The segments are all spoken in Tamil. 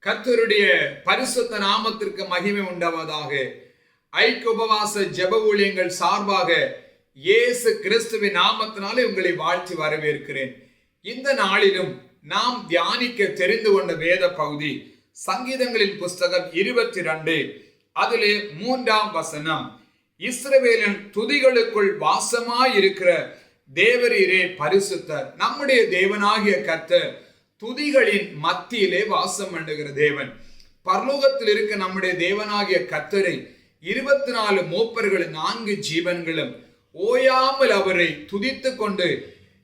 கர்த்தருடைய பரிசுத்த நாமத்திற்கு மகிமை உண்டாவதாக. ஐக்கிய உபவாச ஜெப ஊழியங்கள் சார்பாக இயேசு கிறிஸ்துவின் நாமத்தினாலே உங்களை வாழ்த்தி வரவேற்கிறேன். இந்த நாளிலும் நாம் தியானிக்க தெரிந்து கொண்ட வேத பகுதி சங்கீதங்களின் புஸ்தகம் 22, அதிலே 3ஆம் வசனம். இஸ்ரவேலின் துதிகளுக்குள் வாசமாயிருக்கிற தேவரீரே பரிசுத்தர். நம்முடைய தேவனாகிய கர்த்தர் துதிகளின் மத்தியிலே வாசம் பண்ணுகிற தேவன். பரலோகத்தில் இருக்க நம்முடைய தேவனாகிய கர்த்தரை 24 மூப்பர்கள் 4 ஜீவன்களும் ஓயாமல் அவரை துதித்து கொண்டு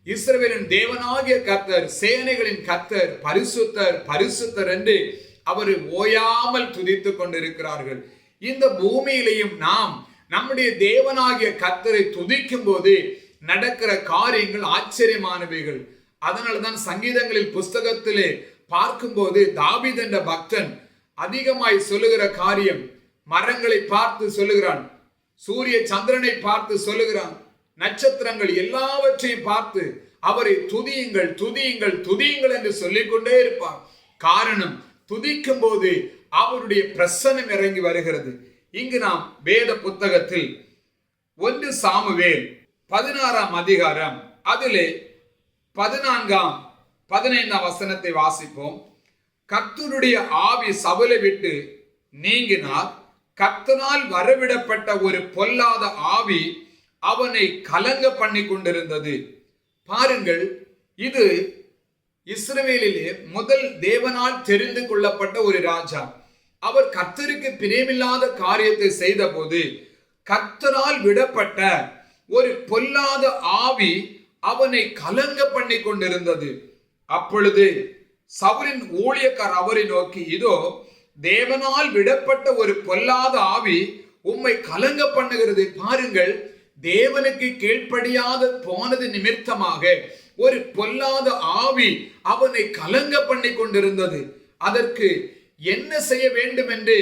இஸ்ரவேலின் தேவனாகிய கர்த்தர், சேனைகளின் கர்த்தர் பரிசுத்தர் பரிசுத்தர் என்று அவரை ஓயாமல் துதித்து கொண்டிருக்கிறார்கள். இந்த பூமியிலையும் நாம் நம்முடைய தேவனாகிய கர்த்தரை துதிக்கும் போது நடக்கிற காரியங்கள் ஆச்சரியமானவைகள். அதனால்தான் சங்கீதங்களில் புஸ்தகத்திலே பார்க்கும்போது தாவீது என்ற பக்தன் அதிகமாய் சொல்லுகிற காரியம், மரங்களை பார்த்து சொல்லுகிறான், சூரிய சந்திரனை பார்த்து சொல்லுகிறான், நட்சத்திரங்கள் எல்லாவற்றையும் பார்த்து அவரை துதியுங்கள் துதியுங்கள் துதியுங்கள் என்று சொல்லிக்கொண்டே இருப்பார். காரணம், துதிக்கும் போது அவருடைய பிரசன்னம் இறங்கி வருகிறது. இங்கு நாம் வேத புத்தகத்தில் 1 சாமுவேல் 16ஆம் அதிகாரம் அதிலே 14ஆம் 15ஆம் வசனத்தை வாசிப்போம். கர்த்தருடைய ஆவி சவுலை விட்டு நீங்கினார். கர்த்தரால் வரவிடப்பட்ட ஒரு பொல்லாத ஆவி அவனை கலங்க பண்ணி கொண்டிருந்தது. பாருங்கள், இது இஸ்ரவேலிலே முதல் தேவனால் தெரிந்து கொள்ளப்பட்ட ஒரு ராஜா. அவர் கர்த்தருக்கு பிரியமில்லாத காரியத்தை செய்த போது கர்த்தரால் விடப்பட்ட ஒரு பொல்லாத ஆவி அவனை கலங்க பண்ணி கொண்டிருந்தது. அப்பொழுது சவுலின் ஊழியக்கார் அவரை நோக்கி, இதோ தேவனால் விடப்பட்ட ஒரு பொல்லாத ஆவி உம்மை கலங்க பண்ணுகிறது. பாருங்கள், தேவனுக்கு கீழ்ப்படியாத போனது நிமித்தமாக ஒரு பொல்லாத ஆவி அவனை கலங்க பண்ணி கொண்டிருந்தது. அதற்கு என்ன செய்ய வேண்டும் என்று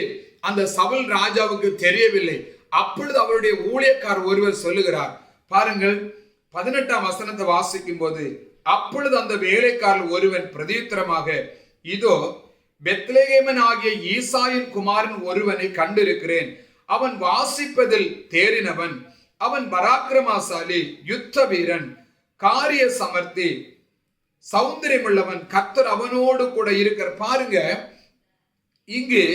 அந்த சவுல் ராஜாவுக்கு தெரியவில்லை. அப்பொழுது அவருடைய ஊழியக்கார் ஒருவர் சொல்லுகிறார். பாருங்கள், 18ஆம் வசனத்தை வாசிக்கும் போது, அப்பொழுது அந்த வேலைக்காரர் ஒருவன் பிரதியுத்தரமாக, இதோ பெத்லெகேமன் ஆகிய ஈசாயின் குமாரன் ஒருவனை கண்டிருக்கிறேன். அவன் வாசிப்பதில் தேறினவன், அவன் பராக்கிரமசாலி, யுத்த வீரன், காரிய சமர்த்தி, சௌந்தரியமுள்ளவன், கர்த்தர் அவனோடு கூட இருக்கிற. பாருங்க, இங்கு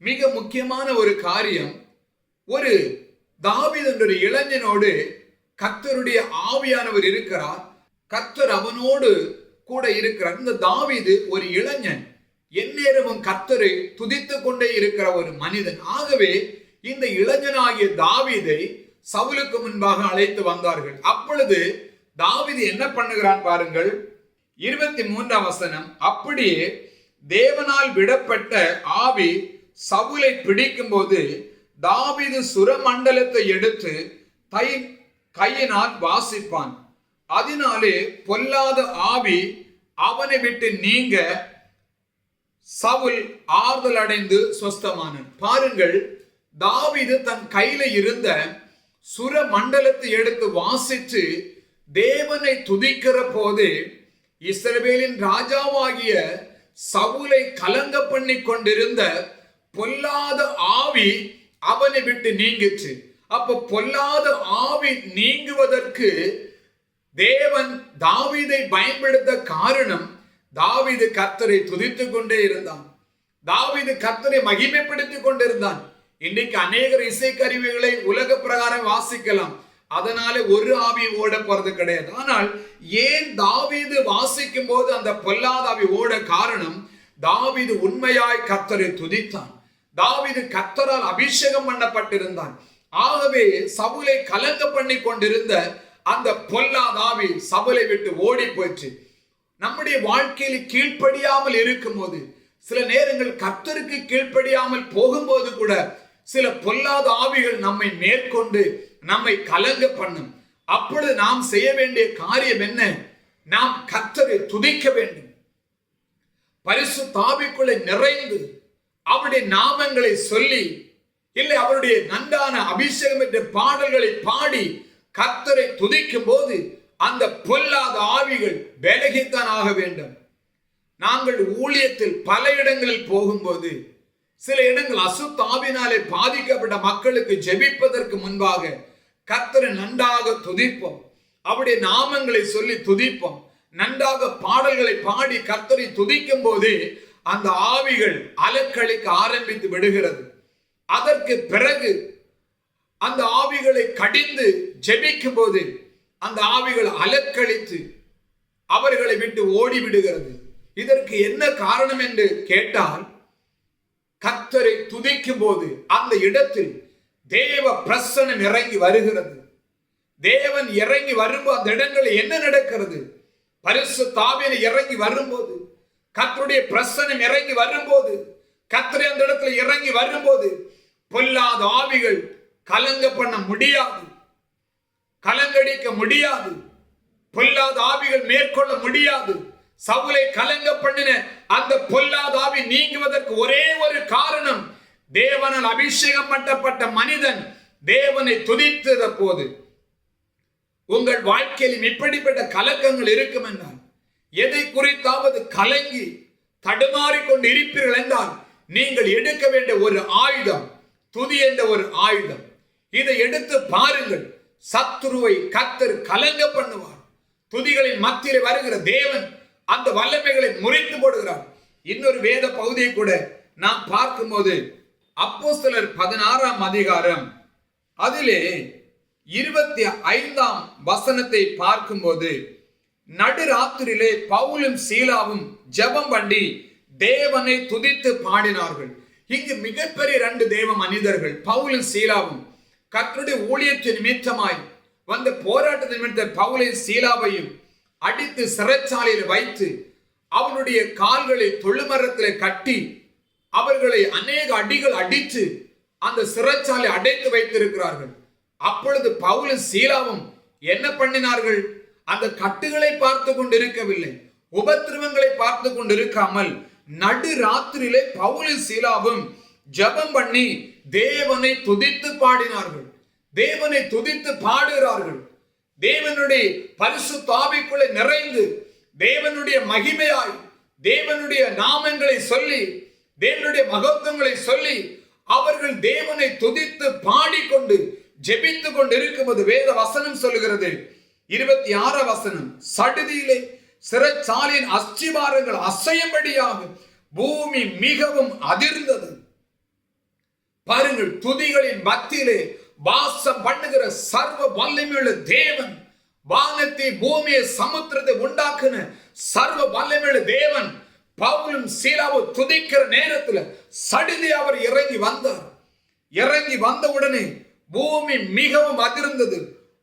மிக முக்கியமான ஒரு காரியம், ஒரு தாவீது என்ற இளைஞனோடு கர்த்தருடைய ஆவியானவர் இருக்கிறார். கர்த்தர் அவனோடு கூட இருக்கிறார். இந்த தாவீது ஒரு இளைஞன், எந்நேரமும் கர்த்தரை துதித்து கொண்டே இருக்கிற ஒரு மனிதன். ஆகவே இந்த இளைஞனாகிய தாவீதை சவுலுக்கு முன்பாக அழைத்து வந்தார்கள். அப்பொழுது தாவீது என்ன பண்ணுகிறான் பாருங்கள், 23ஆம் வசனம். அப்படியே தேவனால் விடப்பட்ட ஆவி சவுலை பிடிக்கும் போது தாவீது சுரமண்டலத்தை எடுத்து கையினால் வாசிப்பான். அதனாலே பொல்லாத ஆவி அவனை விட்டு நீங்க சவுல் ஆறுதல் அடைந்து சொஸ்தமானான். பாருங்கள், தாவீது தன் கையில இருந்த சுரமண்டலத்தை எடுத்து வாசித்து தேவனை துதிக்கிற போது இஸ்ரவேலின் ராஜாவாகிய சவுலை கலங்க பண்ணி கொண்டிருந்த பொல்லாத ஆவி அவனை விட்டு நீங்கிச்சு. அப்ப பொல்லாத ஆவி நீங்குவதற்கு தேவன் தாவீதை பயன்படுத்த காரணம், தாவீது கர்த்தரை துதித்துக் கொண்டே இருந்தான். தாவீது கர்த்தரை மகிமைப்படுத்திக் கொண்டிருந்தான். இன்னைக்கு அநேகர் இசைக்கருவிகளை உலக பிரகாரம் வாசிக்கலாம், அதனால ஒரு ஆவி ஓட போறது கிடையாது. ஆனால் ஏன் தாவீது வாசிக்கும் போது அந்த பொல்லாத ஆவி ஓட காரணம், தாவீது உண்மையாய் கர்த்தரை துதித்தான். தாவீது கர்த்தரால் அபிஷேகம் பண்ணப்பட்டிருந்தான். ஆகவே சவுலை கலங்க பண்ணி கொண்டிருந்த அந்த பொல்லாத ஆவி சவுலை விட்டு ஓடி போயிற்று. நம்முடைய வாழ்க்கையில் கீழ்ப்படியாமல் இருக்கும் போது, சில நேரங்கள் கர்த்தருக்கு கீழ்ப்படியாமல் போகும்போது கூட சில பொல்லாத ஆவிகள் நம்மை மேற்கொண்டு நம்மை கலங்க பண்ணும். அப்பொழுது நாம் செய்ய வேண்டிய காரியம் என்ன? நாம் கர்த்தரை துதிக்க வேண்டும். பரிசுத்த ஆவிக்குள்ளே நிறைந்து அவருடைய நாமங்களை சொல்லி, இல்லை அவருடைய நன்றான அபிஷேகம் என்ற பாடல்களை பாடி கர்த்தரை துதிக்கும் போது அந்த பொல்லாத ஆவிகள் விலகித்தான் ஆக வேண்டும். நாங்கள் ஊழியத்தில் பல இடங்களில் போகும்போது சில இடங்கள் அசுத்தாவினாலே பாதிக்கப்பட்ட மக்களுக்கு ஜெபிப்பதற்கு முன்பாக கர்த்தரை நன்றாக துதிப்போம். அவருடைய நாமங்களை சொல்லி துதிப்போம். நன்றாக பாடல்களை பாடி கர்த்தரை துதிக்கும் போது அந்த ஆவிகள் அலக்களிக்க ஆரம்பித்து விடுகிறது. அதற்கு பிறகு அந்த ஆவிகளை கடிந்து ஜெபிக்கும் போது அந்த ஆவிகள் அலக்களித்து அவர்களை விட்டு ஓடிவிடுகிறது. இதற்கு என்ன காரணம் என்று கேட்டால், கர்த்தரை துதிக்கும் போது அந்த இடத்தில் தேவ பிரசன்னம் இறங்கி வருகிறது. தேவன் இறங்கி வரும்போது அந்த இடங்களில் என்ன நடக்கிறது? பரிசுத்த ஆவியானவர் இறங்கி வரும்போது, கர்த்தருடைய பிரசன்னம் இறங்கி வரும்போது, கர்த்தரை அந்த இடத்துல இறங்கி வரும்போது பொல்லாத ஆவிகள் கலங்க பண்ண முடியாது, கலங்கடிக்க முடியாது, பொல்லாத ஆவிகள் மேற்கொள்ள முடியாது. சவுலை கலங்க பண்ணின அந்த பொல்லாத ஆவி நீங்குவதற்கு ஒரே ஒரு காரணம், தேவனால் அபிஷேகம் பண்ணப்பட்ட மனிதன் தேவனை துதித்தத போது. உங்கள் வாழ்க்கையில் இப்படிப்பட்ட கலக்கங்கள் இருக்கும் என்றால், எதை குறித்தாவது கலங்கி தடுமாறிக்கொண்டு இருப்பீர்கள் என்றால், நீங்கள் எடுக்க வேண்டிய ஒரு ஆயுதம் துதி என்ற ஒரு ஆயுதம். இதை எடுத்து பாருங்கள். சத்துருவை கர்த்தர் கலங்க பண்ணுவார். துதிகளின் மத்தியில் வருகிற தேவன் அந்த வல்லமைகளை முறித்து போடுகிறார். இன்னொரு வேத பகுதியை கூட நாம் பார்க்கும்போது அப்போஸ்தலர் 16ஆம் அதிகாரம் அதிலே 25ஆம் வசனத்தை பார்க்கும்போது, நடுராத்திரியிலே பவுலும் சீலாவும் ஜெபம் பண்ணி தேவனை துதித்து பாடினார்கள். இங்கு மிகப்பெரிய 2 தேவ மனிதர்கள், பவுலும் சீலாவும், கர்த்தருடைய ஊழியத்தின் நிமித்தமாய் வந்த போராட்ட நிமித்தம் பவுலையும் சீலாவையும் அடித்து சிறைச்சாலையில் வைத்து அவனுடைய கால்களை தொழுமரத்தில் கட்டி அவர்களை அநேக அடிகள் அடித்து அந்த சிறைச்சாலை அடைத்து வைத்திருக்கிறார்கள். அப்பொழுது பவுலும் சீலாவும் என்ன பண்ணினார்கள்? அந்த கட்டுகளை பார்த்து கொண்டு இருக்கவில்லை, உபத்திரவங்களை பார்த்து கொண்டு இருக்காமல் நடு ராத்திரியிலே பவுலும் சீலாவும் ஜெபம் பண்ணி தேவனை துதித்து பாடினார்கள். தேவனை துதித்து பாடுகிறார்கள். தேவனுடைய பரிசுத்த ஆவிக்குள்ளே நிறைந்து தேவனுடைய மகிமையாய் தேவனுடைய நாமங்களை சொல்லி தேவனுடைய மகத்துவங்களை சொல்லி அவர்கள் தேவனை துதித்து பாடிக்கொண்டு ஜெபித்துக் கொண்டு இருக்கும்போது வேத வசனம் சொல்லுகிறது, 26 வசனம், சடுதியிலே சிறைச்சாலையின் அஸ்திபாரங்கள் அசையும்படியாக பூமி மிகவும் அதிர்ந்தது. பாருங்கள், துதிகளின் மத்தியிலே வாசம் பண்ணுகிற சர்வ வல்லமையுள்ள தேவன், வானத்தை பூமியை சமுத்திரத்தை உண்டாக்குன சர்வ வல்லமையுள்ள தேவன் பவுலும் சீலாவும் துதிக்கிற நேரத்தில் சடுதி அவர் இறங்கி வந்தார். இறங்கி வந்த உடனே பூமி மிகவும் அதிர்ந்தது.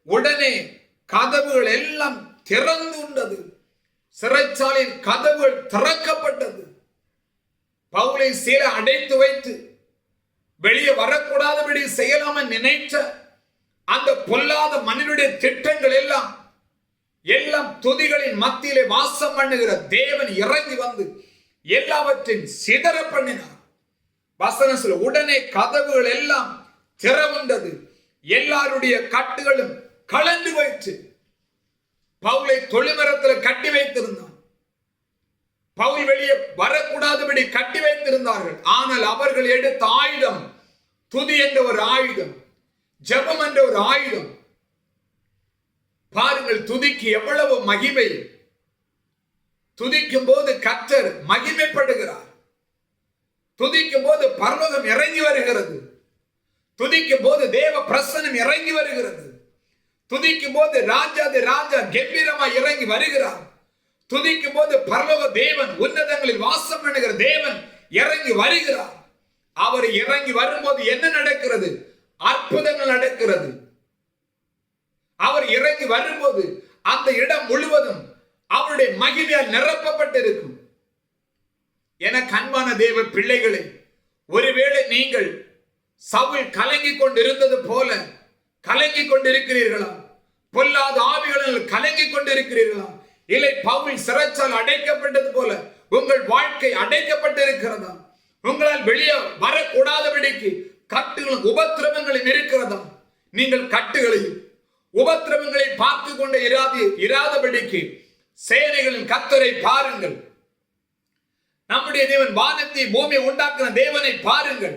உடனே கதவுகள் எல்லாம் திறந்து உண்டது. சிறைச்சாலையின் கதவுகள் திறக்கப்பட்டது. பவுலை சீலா அடைத்து வைத்து வெளியே வரக்கூடாதபடி செய்யலாம நினைத்த அந்த பொல்லாத மனிதனுடைய திட்டங்கள் எல்லாம் துதிகளின் மத்தியிலே வாசம் பண்ணுகிற தேவன் இறங்கி வந்து எல்லாவற்றையும் சிதற பண்ணினார். வசனம் சொல்ல, உடனே கதவுகள் எல்லாம் திறவுண்டது, எல்லாருடைய கட்டுகளும் கலந்து வைத்து. பவுலை தொழுமரத்தில் கட்டி வைத்திருந்தான். பவுல் வெளியே வரக்கூடாதபடி கட்டி வைத்திருந்தார்கள். ஆனால் அவர்கள் எடுத்த ஆயுதம் துதி என்ற ஒரு ஆயுதம், ஜெபம் என்ற ஒரு ஆயுதம். பாருங்கள், துதிக்கு எவ்வளவு மகிமை. துதிக்கும் போது கர்த்தர் மகிமைப்படுகிறார். துதிக்கும் போது பரலோகம் இறங்கி வருகிறது. துதிக்கும் போது தேவ பிரசன்னம் இறங்கி வருகிறது. துதிக்கும் போது ராஜாதி ராஜா கம்பீரமாய் இறங்கி வருகிறார். துதிக்கும் போது பரலோக தேவன், உன்னதங்களில் வாசம் பண்ணுகிற தேவன் இறங்கி வருகிறார். அவர் இறங்கி வரும்போது என்ன நடக்கிறது? அற்புதங்கள் நடக்கிறது. அவர் இறங்கி வரும்போது அந்த இடம் முழுவதும் அவருடைய மகிமையால் நிரப்பப்பட்டிருக்கும். என கண்பான தேவ பிள்ளைகளே, ஒருவேளை நீங்கள் சவுல் கலங்கி கொண்டிருந்தது போல கலங்கி கொண்டிருக்கிறீர்களா? பொல்லாத ஆவிகளில் கலங்கி கொண்டிருக்கிறீர்களா? இல்லை, பவுல் சிறைச்சால் அடைக்கப்பட்டது போல உங்கள் வாழ்க்கை அடைக்கப்பட்டிருக்கிறதா? உங்களால் வெளியே வரக்கூடாதபடிக்கு கட்டுகளும் உபத்திரவங்களும் இருக்கிறதா? நீங்கள் கட்டுகளையும் உபத்திரவங்களை பார்த்து கொண்டு இராதபடிக்கு சேனைகளின் கர்த்தரை பாருங்கள். நம்முடைய தேவன் வானத்தை பூமியை உண்டாக்குன தேவனை பாருங்கள்.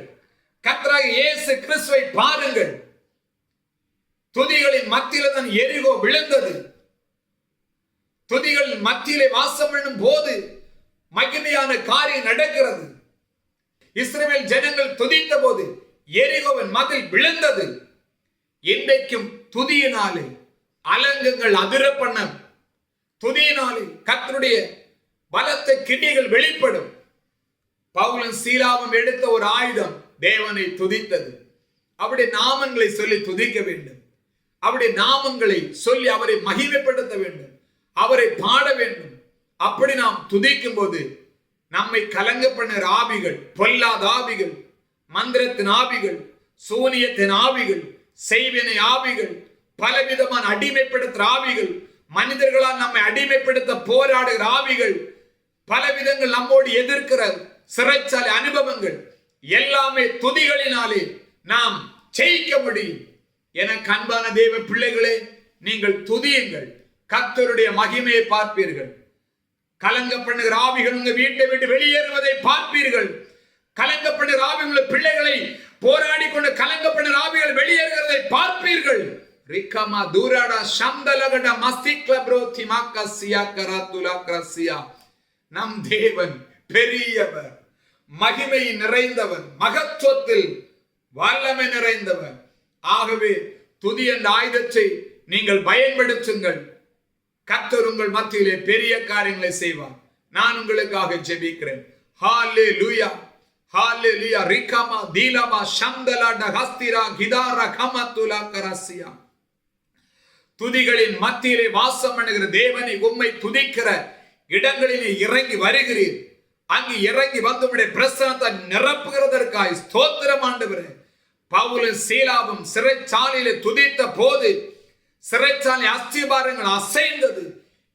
கர்த்தராகிய இயேசு கிறிஸ்துவை பாருங்கள். துதிகளின் மத்தியில தான் எரிகோ விழுந்தது. துதிகளின் மத்தியிலே வாசம் பண்ணும் போது மகிமையான காரியம் நடக்கிறது. இஸ்ரவேல் ஜனங்கள் துதித்த போது எரிகோவின் மதில் விழுந்தது. இன்றைக்கும் துதியினாலே அலங்கங்கள் அதிர பண்ண, துதியினாலே கர்த்தருடைய பலத்த கிரியைகள் வெளிப்படும். பவுலும் சீலாவும் எடுத்த ஒரு ஆயுதம் தேவனை துதித்தது. அவருடைய நாமங்களை சொல்லி துதிக்க வேண்டும். அவருடைய நாமங்களை சொல்லி அவரை மகிமைப்படுத்த வேண்டும். அவரை பாட வேண்டும். அப்படி நாம் துதிக்கும் போது நம்மை கலங்க பண்ணுகிற ஆவிகள், பொல்லாத ஆவிகள், மந்திரத்தின் ஆவிகள், சூனியத்தின் ஆவிகள், செய்வினை ஆவிகள், பலவிதமான அடிமைப்படுத்துகிற ஆவிகள், மனிதர்களால் நம்மை அடிமைப்படுத்த போராடுகிற ஆவிகள், பலவிதங்கள் நம்மோடு எதிர்க்கிற சிறைச்சாலை அனுபவங்கள் எல்லாமே துதிகளினாலே நாம் ஜெயிக்க முடியும். என அன்பான தேவ பிள்ளைகளே, நீங்கள் துதியுங்கள், கர்த்தருடைய மகிமையை பார்ப்பீர்கள். கலங்க பண்ணுகிற ஆவிகள் உங்க வீட்டை விட்டு வெளியேறுவதை பார்ப்பீர்கள். கலங்க பண்ணுகிற ஆவிகள் பிள்ளைகளை போராடி கொண்டு கலங்க பண்ணுகிற ஆவிகள் வெளியேறுகிறதை பார்ப்பீர்கள். ரிக்கமா தூராடா சந்தலகட மஸ்திக்ல ப்ரோதி மாக்கசியா கராத்துலா கிரசியா. நம் தேவன் பெரியவர், மகிமை நிறைந்தவர், மகத்துவத்தில் வல்லமை நிறைந்தவர். ஆகவே துதி என்ற ஆயுதத்தை நீங்கள் பயன்படுத்துங்கள். கர்த்தர் உங்கள் மத்தியிலே பெரிய காரியங்களை செய்வார். நான் உங்களுக்காக ஜெபிக்கிறேன். ஹalleluya ஹalleluya ரிகமா தீலமா சந்தலா டஹஸ்திரா கிதாரா கமத்துலா கரசியா. துதிகளின் மத்தியிலே வாசம் பண்ணுகிற தேவனை உம்மை துதிக்கிற இடங்களிலே இறங்கி வருகிறீர். அங்கு இறங்கி வந்து உம்முடைய பிரசன்னத்தை நிரப்புகிறதற்காய் ஸ்தோத்திரம் ஆண்டவரே. பவுலும் சீலாவும் சிறைச்சாலையிலே துதித்த போது சிறைச்சாலை அஸ்திபாரங்கள் அசைந்தது.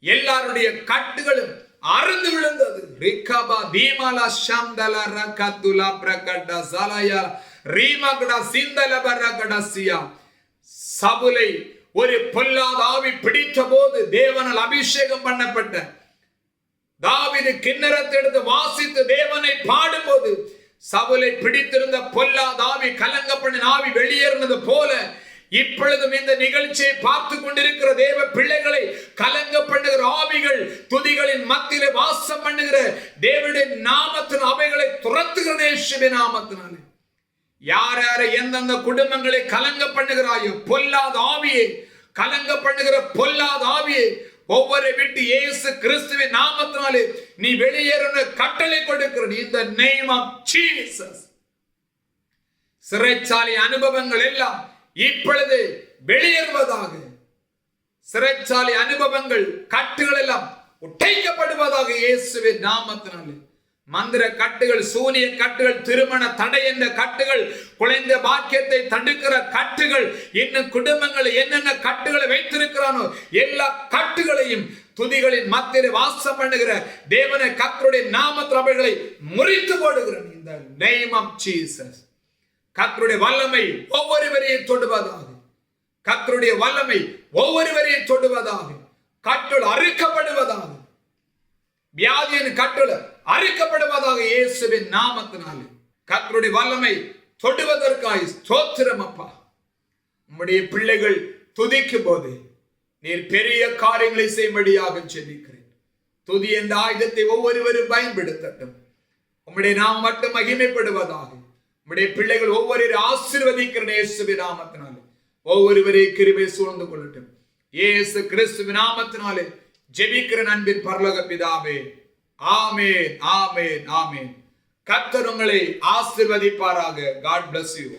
எல்லாருடைய கட்டுகளும் அறுந்து விழுந்தது. ரிகபா தீமாலா ஷம்தல ரகதுலா பிரகட சலயா ரீமகட சிந்தல பரகடசியா. சவுலை ஒரு பொல்லாத ஆவி பிடித்த போது தேவனால் அபிஷேகம் பண்ணப்பட்ட தாவீது கின்னரத்தை எடுத்து வாசித்து தேவனை பாடும்போது சவுலை பிடித்திருந்த பொல்லாத ஆவி, கலங்க பண்ணின ஆவி வெளியேறினது போல இப்பொழுதும் இந்த நிகழ்ச்சியை பார்த்து கொண்டிருக்கிற தேவ பிள்ளைகளை கலங்க பண்ணுகிற ஆவிகள் துதிகளின் மத்தியிலே வாசம் பண்ணுகிற தேவனுடைய நாமத்தின் அவைகளை துரத்துகிற இயேசுவின் நாமத்தினாலே. யார் யாரை எந்தெந்த குடும்பங்களை கலங்க பண்ணுகிறாயோ பொல்லாத ஆவியை, கலங்க பண்ணுகிற பொல்லாத ஆவியை ஒவ்வொரு விட்டு இயேசு கிறிஸ்துவின் நாமத்தினாலே நீ வெளியேற கட்டளை கொடுக்கிற இந்த நேம் ஆஃப் ஜீசஸ். சிறைச்சாலை அனுபவங்கள் எல்லாம் இப்பொழுது வெளியேறுவதாக. சிறைச்சாலை அனுபவங்கள், கட்டுகள் எல்லாம் உடைக்கப்படுவதாக இயேசுவின் நாமத்தினாலே. மந்திர கட்டுகள், சூனிய கட்டுகள், திருமண தடை என்ற கட்டுகள், குழந்தை பாக்கியத்தை தடுக்கிற கட்டுகள், இன்னும் குடும்பங்கள் என்னென்ன கட்டுகளை வைத்திருக்கிறானோ எல்லா கட்டுகளையும் துதிகளின் மத்தியிலே வாசம் பண்ணுகிற தேவனை கர்த்தருடைய நாமத்தில் அவைகளை முறித்து போடுகிறேன். இந்த நேம் ஆஃப் ஜீசஸ். கர்த்தருடைய வல்லமை ஒவ்வொருவரையும் தொடுவதாக. கர்த்தருடைய வல்லமை ஒவ்வொருவரையும் தொடுவதாக. கட்டுகள் அறுக்கப்படுவதாக. வியாதியின் கட்டுகள் அறுக்கப்படுவதாக இயேசுவின் நாமத்தினாலே. கர்த்தருடைய வல்லமை தொடுவதற்காக ஸ்தோத்திரம் அப்பா. உம்முடைய பிள்ளைகள் துதிக்கும் போது நீர் பெரிய காரியங்களை செய்யும்படியாக ஜெபிக்கிறேன். துதி என்ற ஆயுதத்தை ஒவ்வொருவரும் பயன்படுத்தட்டும். உம்முடைய நாமம் மட்டும் மகிமைப்படுவதாக. உம்முடைய பிள்ளைகள் ஒவ்வொருவரையும் ஆசீர்வதிக்கிற இயேசுவின் நாமத்தினாலே ஒவ்வொருவரை கிருபை சூழ்ந்து கொள்ளட்டும். இயேசு கிறிஸ்துவின் நாமத்தினாலே ஜெபிக்கிற அன்பின் பரலோக பிதாவே, ஆமென், ஆமென், ஆமென். கர்த்தர் உங்களை ஆசீர்வதிப்பாராக. God bless you.